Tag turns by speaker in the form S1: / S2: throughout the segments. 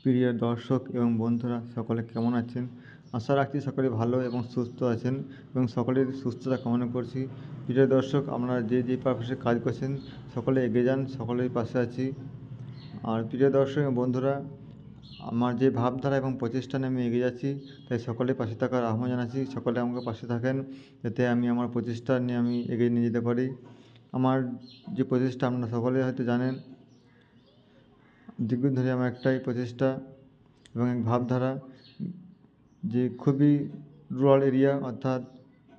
S1: প্রিয় দর্শক এবং বন্ধুরা সকলে কেমন আছেন? আশা রাখছি সকলে ভালো এবং সুস্থ আছেন এবং সকলের সুস্থতা কামনা করছি। প্রিয় দর্শক, আপনারা যে পারপাসে কাজ করছেন সকলে এগিয়ে যান, সকলের পাশে আছি। আর প্রিয় দর্শক এবং বন্ধুরা, আমার যে ভাবধারা এবং প্রচেষ্টা নিয়ে আমি এগিয়ে যাচ্ছি, তাই সকলের পাশে থাকার আহ্বান জানাচ্ছি। সকলে আমাকে পাশে থাকেন যাতে আমি আমার প্রচেষ্টা নিয়ে আমি এগিয়ে নিয়ে যেতে পারি। আমার যে প্রচেষ্টা আপনারা সকলে হয়তো জানেন, দীর্ঘদিন ধরে আমার একটাই প্রচেষ্টা এবং এক ভাবধারা যে খুবই রুরাল এরিয়া অর্থাৎ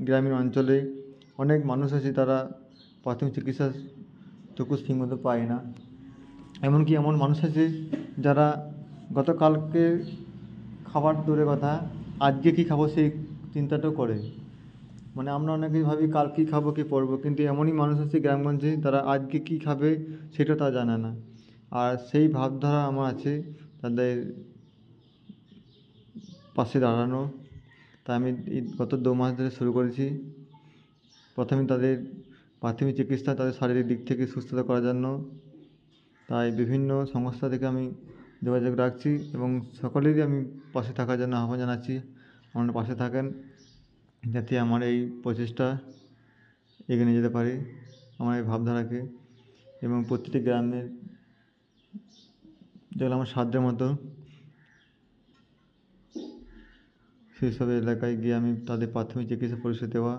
S1: গ্রামীণ অঞ্চলে অনেক মানুষ আছে, তারা প্রাথমিক চিকিৎসা ঠিকমতো পায় না। এমনকি এমন মানুষ আছে যারা গতকালকে খাবার দূরের কথা, আজকে কী খাবো সেই চিন্তাটাও করে। মানে আমরা অনেকেই ভাবি কাল কী খাবো কী পরবো, কিন্তু এমনই মানুষ আছে গ্রামগঞ্জে তারা আজকে কী খাবে সেটা তারা জানে না। আর সেই ভাবধারা আমার আছে, তাদের পাশে দাঁড়ানো। তাই আমি এই গত 2 মাস ধরে শুরু করেছি। প্রথমে তাদের প্রাথমিক চিকিৎসা, তাদের শারীরিক দিক থেকে সুস্থতা করার জন্য। তাই বিভিন্ন সংস্থা থেকে আমি যোগাযোগ রাখছি এবং সকলেরই আমি পাশে থাকার জন্য আহ্বান জানাচ্ছি। আপনারা পাশে থাকেন যাতে আমার এই প্রচেষ্টা এগিয়ে নিয়ে যেতে পারি, আমার এই ভাবধারাকে। এবং প্রতিটি গ্রামের যেগুলো আমার সাধ্যের মতো সেই সব এলাকায় গিয়ে আমি তাদের প্রাথমিক চিকিৎসা পরিষেবা দেওয়া।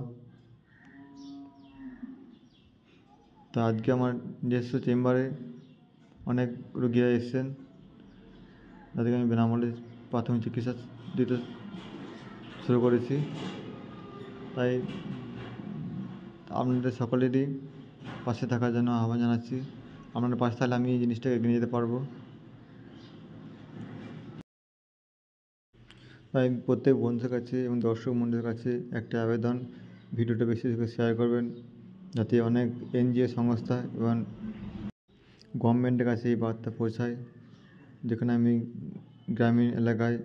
S1: তা আজকে আমার নিজস্ব চেম্বারে অনেক রোগীরা এসেছেন, তাদেরকে আমি বিনামূল্যে প্রাথমিক চিকিৎসা দিতে শুরু করেছি। তাই আপনাদের সকলেরই পাশে থাকার জন্য আহ্বান জানাচ্ছি। আপনাদের পাশে থাকলে আমি এই জিনিসটাকে এগিয়ে নিয়ে যেতে পারবো। তাই প্রত্যেক বন্ধুদের কাছে এবং দর্শক মণ্ডলীর কাছে একটা আবেদন, ভিডিওটা বেশি করে শেয়ার করবেন যাতে অনেক এনজিও সংস্থা এবং গভর্নমেন্টের কাছে এই বার্তা পৌঁছায়, যেখানে আমি গ্রামীণ এলাকায়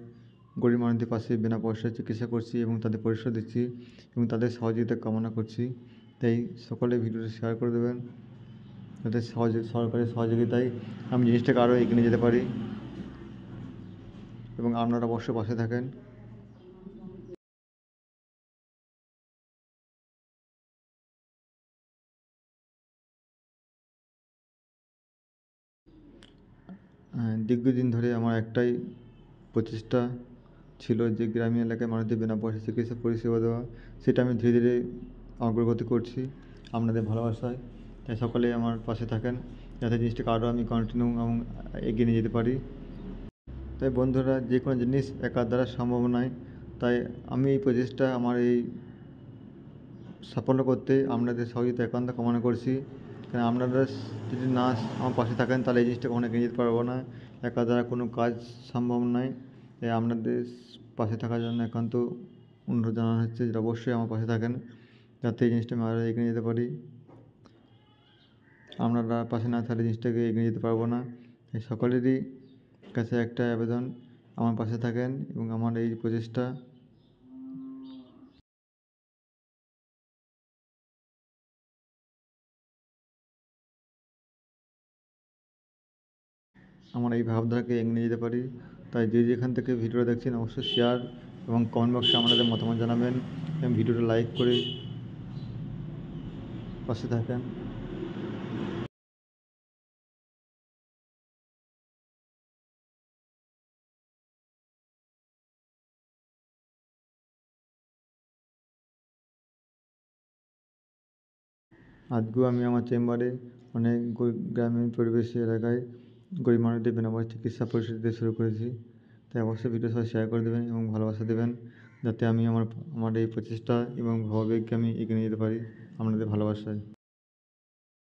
S1: গরিব মানুষদের পাশে বিনা পয়সায় চিকিৎসা করছি এবং তাদের পরিষেবা দিচ্ছি এবং তাদের সহযোগিতা কামনা করছি। তাই সকলে ভিডিওটা শেয়ার করে দেবেন যাতে সরকারের সহযোগিতায় আমি জিনিসটাকে আরও এগিয়ে নিয়ে যেতে পারি এবং আপনারা অবশ্যই পাশে থাকেন। দীর্ঘদিন ধরে আমার একটাই প্রচেষ্টা ছিল যে গ্রামীণ এলাকায় মানুষদের বিনা পয়সায় চিকিৎসা পরিষেবা দেওয়া। সেটা আমি ধীরে ধীরে অগ্রগতি করছি আপনাদের ভালোবাসায়। তাই সকলে আমার পাশে থাকেন যাতে জিনিসটাকে আরও আমি কন্টিনিউ এবং এগিয়ে নিয়ে যেতে পারি। তাই বন্ধুরা, যে কোনো জিনিস একার দ্বারা সম্ভব নয়। তাই আমি এই প্রচেষ্টা আমার এই সাফল্য করতে আপনাদের সহযোগিতা একান্ত কামনা করছি। কারণ আপনারা যদি না আমার পাশে থাকেন তাহলে এই জিনিসটা কখনো এগিয়ে যেতে পারবো না। একার দ্বারা কোনো কাজ সম্ভব নয়। তাই আপনাদের পাশে থাকার জন্য একান্ত অনুরোধ জানানো হচ্ছে যে অবশ্যই আমার পাশে থাকেন যাতে এই জিনিসটা আমি আরও এগিয়ে যেতে পারি। আপনারা পাশে না থাকলে জিনিসটাকে এগিয়ে যেতে পারবো না। তাই সকলেরই কাছে একটা আবেদন, আমার পাশে থাকেন এবং আমার এই প্রচেষ্টা আমার এই ভাবধারাকে এগিয়ে নিয়ে যেতে পারি। তাই যে যেখান থেকে ভিডিওটা দেখছেন অবশ্যই শেয়ার এবং কমেন্ট বক্সে আপনাদের মতামত জানাবেন এবং ভিডিওটা লাইক করে পাশে থাকেন। আজকেও আমি আমার চেম্বারে অনেক গ্রামীণ পরিবেশে এলাকায় গরিব মানুষদের বিনামূল্যে চিকিৎসা পরিষেবা দিতে শুরু করেছি। তাই অবশ্যই ভিডিও সবাই শেয়ার করে দেবেন এবং ভালোবাসা দেবেন যাতে আমি আমার এই প্রচেষ্টা এবং ভাবাবেগকে আমি এগিয়ে নিয়ে যেতে পারি আপনাদের ভালোবাসায়।